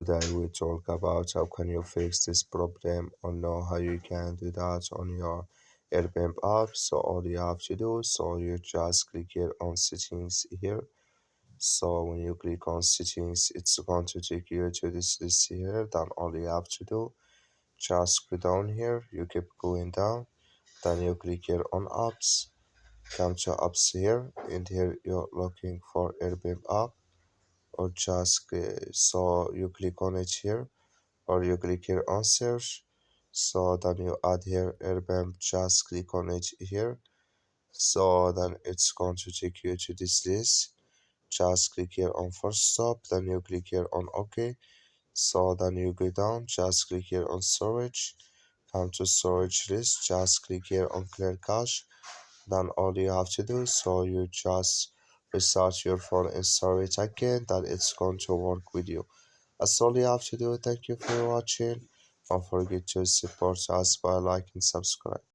Today we talk about how can you fix this problem or know how you can do that on your Airbnb app. So all you have to do, so you just click here on settings here. So when you click on settings, it's going to take you to this list here. Then all you have to do, just go down here. You keep going down. Then you click here on apps. Come to apps here, and here you're looking for Airbnb app, or just so you click on it here, or you click here on search. So then you add here Airbnb, just click on it here. So then it's going to take you to this list. Just click here on first stop, then you click here on OK. So then you go down, just click here on storage. Come to storage list, just click here on clear cache. Then all you have to do, so you just restart your phone and start it again, then it's going to work with you. That's all you have to do. Thank you for watching. Don't forget to support us by liking and subscribe.